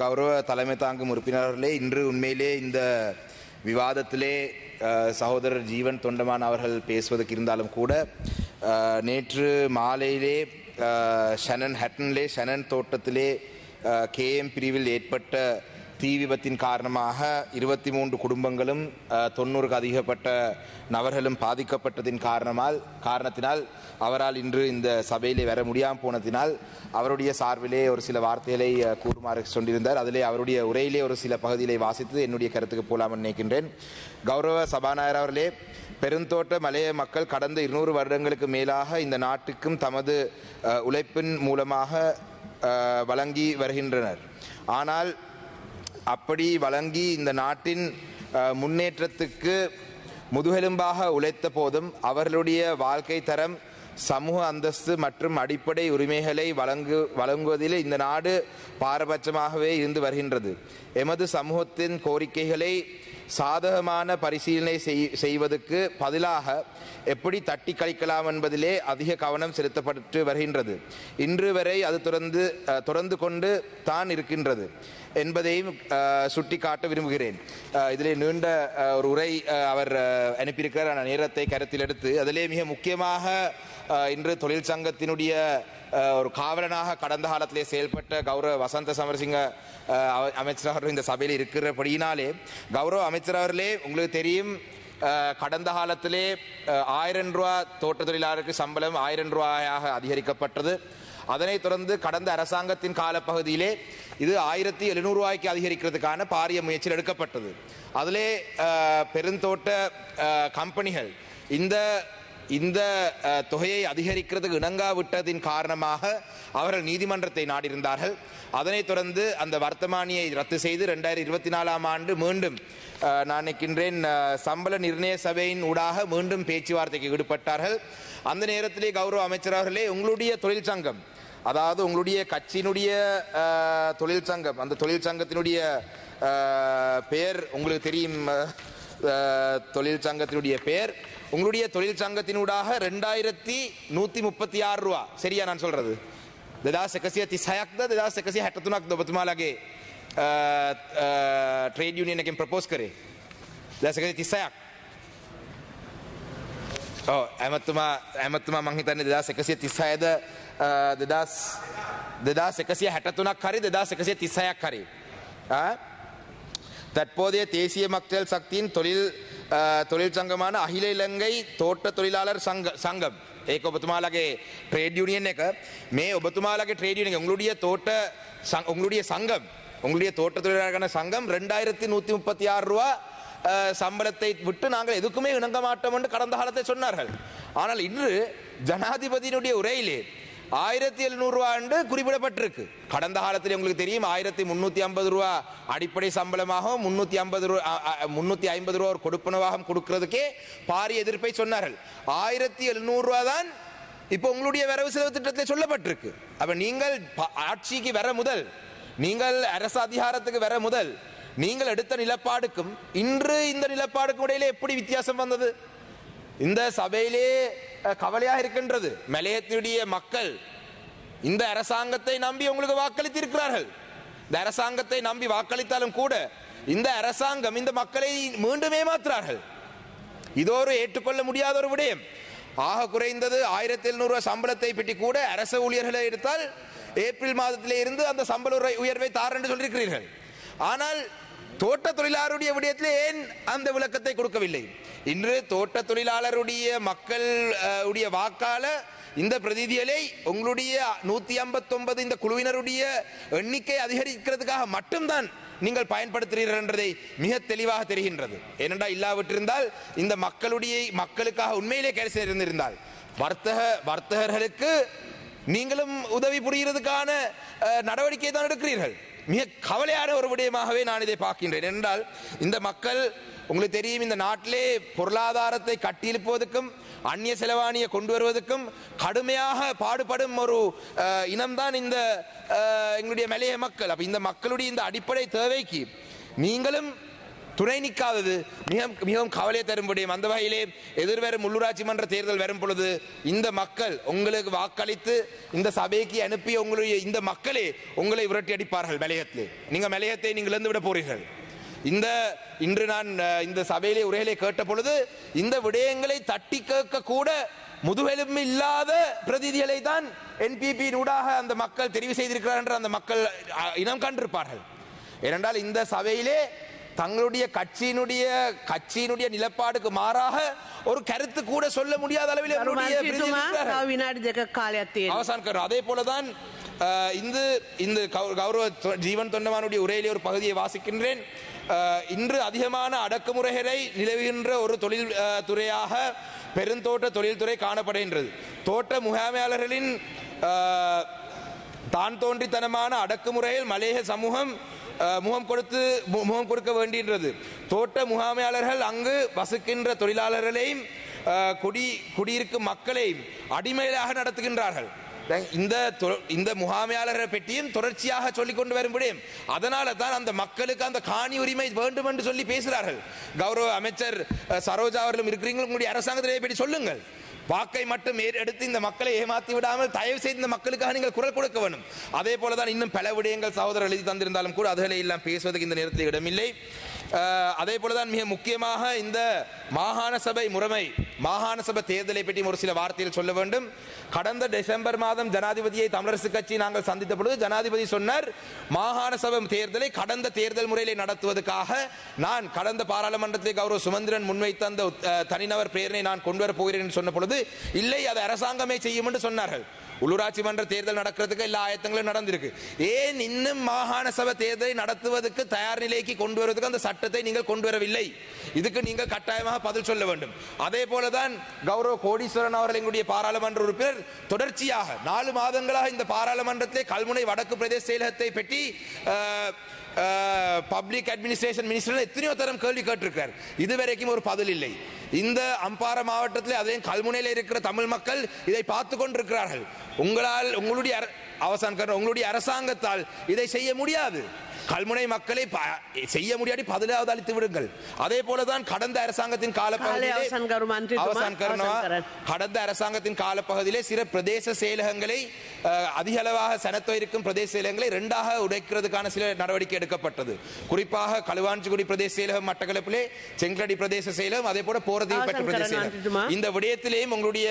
கௌரவ தலைமை தாங்கும் உறுப்பினர்களே, இன்று உண்மையிலே இந்த விவாதத்திலே சகோதரர் ஜீவன் தொண்டமான் அவர்கள் பேசுவதற்கு இருந்தாலும் கூட நேற்று மாலையிலே ஷனன் ஹட்டன்லே ஷனன் தோட்டத்திலே கேஎம் பிரிவில் ஏற்பட்ட தீ விபத்தின் காரணமாக 23 குடும்பங்களும் 90க்கு அதிகப்பட்ட நபர்களும் பாதிக்கப்பட்டதின் காரணத்தினால் அவரால் இன்று இந்த சபையிலே வர முடியாமல் போனதினால் அவருடைய சார்பிலே ஒரு சில வார்த்தைகளை கூறுமாறு சொல்லியிருந்தார். அதிலே அவருடைய உரையிலே ஒரு சில பகுதிகளை வாசித்து என்னுடைய கருத்துக்கு போலாமல் நினைக்கின்றேன். கௌரவ சபாநாயகர் அவர்களே, பெருந்தோட்ட மலைய மக்கள் கடந்த 200 வருடங்களுக்கு மேலாக இந்த நாட்டுக்கும் தமது உழைப்பின் மூலமாக வழங்கி வருகின்றனர். ஆனால் அப்படி வழங்கி இந்த நாட்டின் முன்னேற்றத்துக்கு முதுகெலும்பாக உழைத்த போதும் அவர்களுடைய வாழ்க்கை தரம், சமூக அந்தஸ்து மற்றும் அடிப்படை உரிமைகளை வழங்குவதில் இந்த நாடு பாரபட்சமாகவே இருந்து வருகின்றது. எமது சமூகத்தின் கோரிக்கைகளை சாதகமான பரிசீலனை செய்வதற்கு பதிலாக எப்படி தட்டி கழிக்கலாம் என்பதிலே அதிக கவனம் செலுத்தப்பட்டு வருகின்றது. இன்று வரை அது தொடர்ந்து கொண்டு தான் இருக்கின்றது என்பதையும் சுட்டிக்காட்ட விரும்புகிறேன். இதிலே நீண்ட ஒரு உரை அவர் அனுப்பியிருக்கிறார். நேரத்தை கருத்தில் எடுத்து அதிலே மிக முக்கியமாக இன்று தொழிற்சங்கத்தினுடைய ஒரு காவலனாக கடந்த காலத்திலே செயல்பட்ட கௌரவ வசந்த சமரசிங்க அமைச்சர் அவர்கள் இந்த சபையில் இருக்கிறபடியினாலே, கௌரவ அமைச்சர் அவர்களே, உங்களுக்கு தெரியும், கடந்த காலத்திலே 1000 ரூபா தோட்ட தொழிலாளருக்கு சம்பளம் 1000 ரூபாயாக அதிகரிக்கப்பட்டது. அதனைத் தொடர்ந்து கடந்த அரசாங்கத்தின் காலப்பகுதியிலே இது 1700 ரூபாய்க்கு அதிகரிக்கிறதுக்கான பாரிய முயற்சிகள் எடுக்கப்பட்டது. அதிலே பெருந்தோட்ட கம்பெனிகள் இந்த தொகையை அதிகரிக்கிறதுக்கு இணங்காவிட்டதின் காரணமாக அவர்கள் நீதிமன்றத்தை நாடியிருந்தார்கள். அதனைத் தொடர்ந்து அந்த வர்த்தமானியை ரத்து செய்து 2024ஆம் ஆண்டு மீண்டும் நான் நினைக்கின்றேன் சம்பள நிர்ணய சபையின் ஊடாக மீண்டும் பேச்சுவார்த்தைக்கு ஈடுபட்டார்கள். அந்த நேரத்திலே கௌரவ அமைச்சர் அவர்களே, உங்களுடைய தொழிற்சங்கம், அதாவது உங்களுடைய கட்சியினுடைய தொழிற்சங்கம், அந்த தொழிற்சங்கத்தினுடைய பெயர் உங்களுக்கு தெரியும், தொழிற்சங்கத்தினுடைய பெயர், உங்களுடைய தொழிற்சங்கத்தினூடாக 2136 ரூபா, சரியா நான் சொல்றது? 2136ද 2163ක්ද ඔබතුමාලගේ ට්‍රේඩ් යුනියන් එකෙන් ප්‍රපෝස් කරේ? 2136ක්. ඔව්, ඇමතුමා මං හිතන්නේ 2136ද 2163ක් හරි 2136ක් හරි. தற்போதைய தேசிய மக்கள் சக்தியின் தொழிற்சங்கமான அகில இலங்கை தோட்ட தொழிலாளர் சங்கம், ඒක ඔබතුමාලගේ ட்ரேட் யூனியன் එක, මේ ඔබතුමාලගේ ட்ரேட் யூனியன் உங்களுடைய சங்கம், உங்களுடைய தோட்ட தொழிலாளர்களான சங்கம் 2136 ரூபா சம்பளத்தை விட்டு நாங்கள் எதுக்குமே இணங்க மாட்டோம் என்று கடந்த காலத்தை சொன்னார்கள். ஆனால் இன்று ஜனாதிபதியினுடைய உரையிலே 1700 ரூபா என்று குறிப்பிடப்பட்டிருக்கு. கடந்த காலத்தில் உங்களுக்கு தெரியும் 1350 ரூபா அடிப்படை சம்பளமாகவும் 350 ரூபா ஒரு கொடுப்பனவாகவும் கொடுக்கிறதுக்கே பாரிய எதிர்ப்பை சொன்னார்கள். 1700 ரூபா தான் இப்போ உங்களுடைய வரவு செலவு திட்டத்தில் சொல்லப்பட்டிருக்கு. அப்ப நீங்கள் ஆட்சிக்கு வர முதல், நீங்கள் அரசு அதிகாரத்துக்கு வர முதல் நீங்கள் எடுத்த நிலப்பாடுக்கும் இன்று இந்த நிலப்பாடுக்கும் இடையிலே எப்படி வித்தியாசம் வந்தது? இந்த சபையிலே கவலையாக இருக்கின்றது. மலையத்தினுடைய மக்கள் இந்த அரசாங்கத்தை நம்பி உங்களுக்கு வாக்களித்திருக்கிறார்கள். இந்த அரசாங்கத்தை நம்பி வாக்களித்தாலும் கூட இந்த அரசாங்கம் இந்த மக்களை மீண்டும் ஏமாற்றுகிறார்கள். இதோரு ஏற்றுக்கொள்ள முடியாத ஒரு விடயம். ஆக குறைந்தது 1700 ரூபாய் சம்பளத்தை பற்றி கூட அரசு ஊழியர்களை எடுத்தால் ஏப்ரல் மாதத்திலே இருந்து அந்த சம்பள உயர்வை தார் என்று சொல்லியிருக்கிறீர்கள். ஆனால் தோட்ட தொழிலாளருடைய விடயத்திலே ஏன் அந்த விளக்கத்தை கொடுக்கவில்லை? இன்று தோட்ட தொழிலாளருடைய மக்கள் உடைய வாக்கால இந்த பிரதிநிதிகளை உங்களுடைய 159 இந்த குழுவினருடைய எண்ணிக்கை அதிகரிக்கிறதுக்காக மட்டும்தான் நீங்கள் பயன்படுத்துகிறீர்கள் என்றதை மிக தெளிவாக தெரிகின்றது. ஏனென்றால் இல்லாவிட்டிருந்தால் இந்த மக்களுக்காக உண்மையிலே கேர் செய்திருந்தால் வர்த்தகர்களுக்கு நீங்களும் உதவி புரிகிறதுக்கான நடவடிக்கை தான் எடுக்கிறீர்கள். மிக கவலையான ஒரு விடயமாகவே நான் இதை பார்க்கின்றேன். என்றால் இந்த மக்கள், உங்களுக்கு தெரியும், இந்த நாட்டிலே பொருளாதாரத்தை கட்டியெழுப்புவதற்கும் அந்நிய செலவாணியை கொண்டு வருவதற்கும் கடுமையாக பாடுபடும் ஒரு இனம்தான் இந்த எங்களுடைய மலைய மக்கள். அப்ப இந்த மக்களுடைய இந்த அடிப்படை தேவைக்கு நீங்களும் துணை நிற்காதது மிகவும் கவலை தரும் விடயம். அந்த வகையிலே எதிர்வரும் உள்ளூராட்சி மன்ற தேர்தல் வரும் பொழுது இந்த மக்கள் உங்களுக்கு வாக்களித்து இந்த சபைக்கு அனுப்பிய உங்களுடைய இந்த மக்களே உங்களை விரட்டி அடிப்பார்கள் மலையத்திலே. நீங்க மலையத்தை நீங்கள் இழந்து விட போறீர்கள். இன்று நான் இந்த சபையிலே உரையிலே கேட்ட பொழுது இந்த விடயங்களை தட்டி கேட்க கூட முதுகெலும்பு இல்லாத பிரதிநிதிகளை தான் NPP ஊடாக அந்த மக்கள் தெரிவு செய்திருக்கிறார் என்று அந்த மக்கள் இனம் கண்டிருப்பார்கள். ஏனென்றால் இந்த சபையிலே தங்களுடைய கட்சியினுடைய நிலப்பாடுக்கு மாறாக ஒரு கருத்து கூட சொல்ல முடியாத அளவில் அவசான். அதே போலதான் இந்த கௌரவ ஜீவன் தொண்டமானுடைய உரையிலே ஒரு பகுதியை வாசிக்கின்றேன். இன்று அதிகமான அடக்குமுறைகளை நிலவுகின்ற ஒரு தொழில் துறையாக பெருந்தோட்ட தொழில்துறை காணப்படுகின்றது. தோட்ட முகாமையாளர்களின் தான் தோன்றித்தனமான அடக்குமுறையில் மலேக சமூகம் முகம் கொடுக்க வேண்டின்றது. தோட்ட முகாமையாளர்கள் அங்கு வசிக்கின்ற தொழிலாளர்களையும் குடியிருக்கும் மக்களையும் அடிமையாக நடத்துகின்றார்கள். இந்த முகாமையாளரை பற்றியும் தொடர்ச்சியாக சொல்லிக் கொண்டு வரும் முடியும். அதனால தான் அந்த மக்களுக்கு அந்த காணி உரிமை வேண்டும் என்று சொல்லி பேசுகிறார்கள். கௌரவ அமைச்சர் சரோஜா அவர்களும் இருக்கிறீங்க, உங்களுடைய அரசாங்கத்தை பற்றி சொல்லுங்கள். வாக்கை மட்டும் எடுத்து இந்த மக்களை ஏமாற்றி விடாமல் தயவு செய்து இந்த மக்களுக்காக நீங்கள் குரல் கொடுக்க வேண்டும். அதே போலதான் இன்னும் பல விடயங்கள் சகோதரர் எழுதி தந்திருந்தாலும் கூட அதுகளை எல்லாம் பேசுவதற்கு இந்த நேரத்தில் இடமில்லை. அதே போலதான் மிக முக்கியமாக இந்த மாகாண சபை முறைமை, மாகாண சபை தேர்தலை பற்றி ஒரு சில வார்த்தைகள் சொல்ல வேண்டும். கடந்த டிசம்பர் மாதம் ஜனாதிபதியை தமிழரசு கட்சி நாங்கள் சந்தித்த பொழுது ஜனாதிபதி சொன்னார், மாகாண சபை தேர்தலை கடந்த தேர்தல் முறையிலே நடத்துவதற்காக நான் கடந்த பாராளுமன்றத்தில் கௌரவ சுமந்திரன் முன்வைத்த அந்த தனிநபர் பிரேரணை நான் கொண்டு வரப் போகிறேன் என்று சொன்ன பொழுது இல்லை, அது அரசாங்கமே செய்யும் என்று சொன்னார்கள். உள்ளூராட்சி மன்ற தேர்தல் நடக்கிறதுக்கு எல்லா ஆயத்தங்களும் நடந்திருக்கு. ஏன் இன்னும் மாகாண சபை தேர்தலை நடத்துவதற்கு தயார் நிலைக்கு கொண்டு வருவதற்கு அந்த சட்டத்தை நீங்கள் கொண்டு வரவில்லை? இதுக்கு நீங்கள் கட்டாயமாக பதில் சொல்ல வேண்டும். அதே போலதான் கௌரவ கோடீஸ்வரன் அவர்கள் எங்களுடைய பாராளுமன்ற உறுப்பினர் தொடர்ச்சியாக 4 மாதங்களாக இந்த பாராளுமன்றத்திலே கல்முனை வடக்கு பிரதேச செயலகத்தை பற்றி பப்ளிக் அட்மினிஸ்ட்ரேஷன் மினிஸ்டர் எத்தனையோ தரம் கேள்வி கேட்டிருக்கிறார். இதுவரைக்கும் ஒரு பதில் இல்லை. இந்த அம்பார மாவட்டத்தில் அதையும் கல்முனையில் இருக்கிற தமிழ் மக்கள் இதை பார்த்து கொண்டிருக்கிறார்கள். உங்களுடைய அரசாங்கத்தால் இதை செய்ய முடியாது. கல்முனை மக்களை செய்ய முடியாது, பதிலாவது அளித்து விடுங்கள். அதே போலதான் கடந்த அரசாங்கத்தின் காலப்பகுதியிலே சில பிரதேச செயலகங்களை அதிக அளவாக சனத்தொகை இருக்கும் பிரதேச செயலகங்களை 2ஆக உடைக்கிறதுக்கான சில நடவடிக்கை எடுக்கப்பட்டது. குறிப்பாக களுவாஞ்சிக்குடி பிரதேச செயலகம் மட்டக்களப்பிலே, செங்கலடி பிரதேச செயலகம், அதே போல போரதீவு பட்டு பிரதேச செயலகம். இந்த விடயத்திலேயும் உங்களுடைய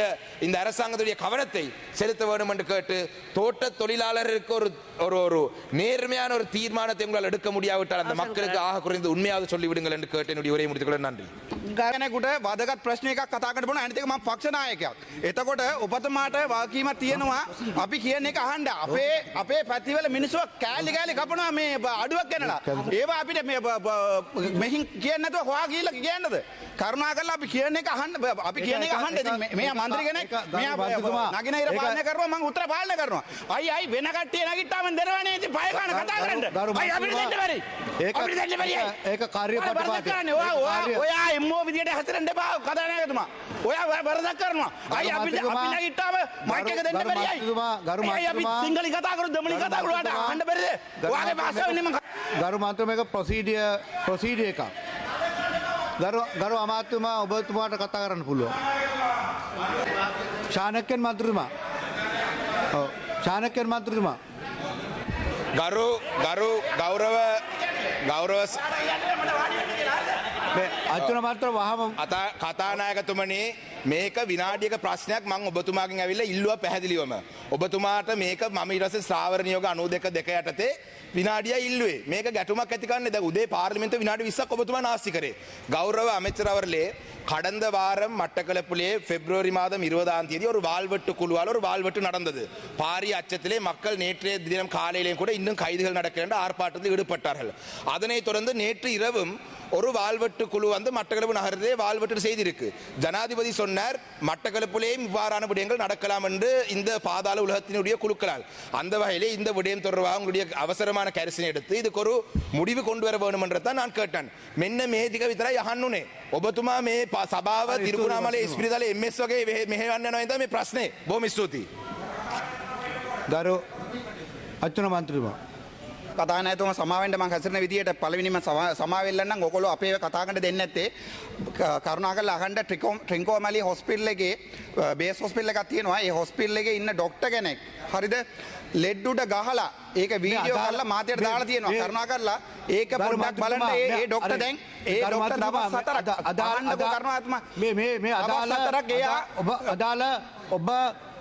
இந்த அரசாங்கத்துடைய கவனத்தை செலுத்த வேண்டும் என்று கேட்டு, தோட்ட தொழிலாளருக்கு ஒரு நேர்மையான ஒரு தீர்மானத்தை உங்களால் எடுக்க முடியாவிட்டால் அந்த மக்களுக்கு ஆக குறைந்து உண்மையாக சொல்லிவிடுங்கள் என்று கேட்டு என்னுடைய உரையை முடித்துக் கொள்ள நன்றி. ගායනකුට වදගත් ප්‍රශ්න එකක් කතා කරන්න පුළුවන්. අනිත් එක මම පක්ෂ නායකයෙක්. එතකොට ඔබතුමාට වගකීමක් තියෙනවා අපි කියන එක අහන්න. අපේ පැතිවල මිනිස්සු කෑලි කපනවා මේ අඩුවක් ගන්නලා. ඒවා අපිට මෙහින් කියන්නේ නැතුව හොයා ගිහලා කියන්නද? කරුණාකරලා අපි කියන එක අහන්න. අපි කියන එක අහන්න. ඉතින් මෙයා മന്ത്രി කෙනෙක්. මෙයා නගින ඉර පාලනය කරනවා, මම උත්තර පාලනය කරනවා. අයි වෙන කට්ටිය නැගිට්ටාම දෙනවනේ ඉතින් පය ගන්න කතා කරන්න. අයි අපිට දෙන්න බැරි. අපිට දෙන්න බැරි. ඒක කාර්යපටපාතේ. ඔයා එම්මෝ විදියට හැසිරෙන්න එපා කතානායකතුමා. ඔයා වරදක් කරනවා. අයි අපිට අපි නැගිට්ටාම මයික් එක දෙන්න බැරි අයි. අයි අපි සිංහල කතා කරු දෙමළ කතා කරු වලට අහන්න බැරිද? ඔයාගේ භාෂාවෙන් මම ගරු මන්ත්‍රී මේක ප්‍රොසීඩියර් එකක්. ගරු අමාත්‍යතුමා ඔබතුමාට කතා කරන්න පුළුවන්. ශානක්‍යන් මන්ත්‍රීතුමා. ඔව් ශානක්‍යන් මන්ත්‍රීතුමා. ගෞරව අච්චුන මාත්‍ර වහම කතානායකතුමනි, මේක විනාඩියක ප්‍රශ්නයක්. මම ඔබතුමාගෙන් ඇවිල්ලා ඉල්ලුවා පැහැදිලිවම. ඔබතුමාට මේක මම ඊට පස්සේ ස්ථාවර නියෝග 92 යටතේ විනාඩිය ඉල්ලුවේ. මේක ගැටුමක් ඇති කරන්නේ. දැන් උදේ පාර්ලිමේන්තුවේ විනාඩි 20ක් ඔබතුමා නාස්ති කරේ. கௌரவ அமைச்சர் அவர்களே, கடந்த வாரம் மட்டக்களப்பிலே பிப்ரவரி மாதம் 20ஆம் தேதி ஒரு வாள்வெட்டு குழுவால் ஒரு வாள்வெட்டு நடந்தது. பாரிய அச்சத்திலே மக்கள் நேற்றைய தினம் காலையிலேயும் கூட இன்னும் கைதுகள் நடக்கின்ற ஆர்ப்பாட்டத்தில் ஈடுபட்டார்கள். அதனைத் தொடர்ந்து நேற்று இரவும் ஒரு வாள்வெட்டு குழு வந்து மட்டக்களப்பு நகரத்திலே வாள்வெட்டு செய்திருக்கு. ஜனாதிபதி சொன்னார், மட்டக்களப்பிலேயும் இவ்வாறான விடயங்கள் நடக்கலாம் என்று இந்த பாதாள உலகத்தினுடைய குழுக்களால். அந்த வகையிலே இந்த விடயம் தொடர்பாக உங்களுடைய அவசரமான கரிசனை எடுத்து இதுக்கு ஒரு முடிவு கொண்டு வர வேண்டும் என்றதான் நான் கேட்டேன். මෙන්න මේ ටික විතරයි අහන්නුනේ. ඔබතුමා මේ සභාව තිරුකුණාමලේ ඉස්පිරිතාලේ MS වගේ මෙහෙවන්න යනවා නේද මේ ප්‍රශ්නේ? බොහොම ස්තුතියි. ගරු අච්චුන මන්ත්‍රීතුමා. කතානායතුම සමාවෙන්ට මං හැසිරෙන විදියට පළවෙනිම සමාවෙල්ල නම් ඔයගොල්ලෝ අපේ කතා කරන්න දෙන්නේ නැත්තේ කරුණාකරලා අහන්න ට්‍රින්කෝමැලි හොස්පිටල් එකේ බේස් හොස්පිටල් එකක් තියෙනවා. ඒ හොස්පිටල් එකේ ඉන්න ડોක්ටර් කෙනෙක් හරිද ලෙඩ් උඩ ගහලා ඒක වීඩියෝ කරලා මාධ්‍යයට දාලා තියෙනවා. කරුණාකරලා ඒක පොඩ්ඩක් බලන්න ඒ ડોක්ටර් දැන් ඒ ડોක්ටර් දවස් 4ක් අදාළව කරුණාත්ම මේ අදාළ ඔබ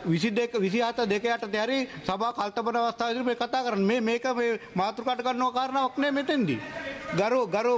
27 2ට දැරි සභා කල්පන අවස්ථාවේදී මේ කතා කරන්නේ මේක මේ මාතෘකාට ගන්නව කාරණාවක් නෙමෙයි මෙතෙන්දී. ගරු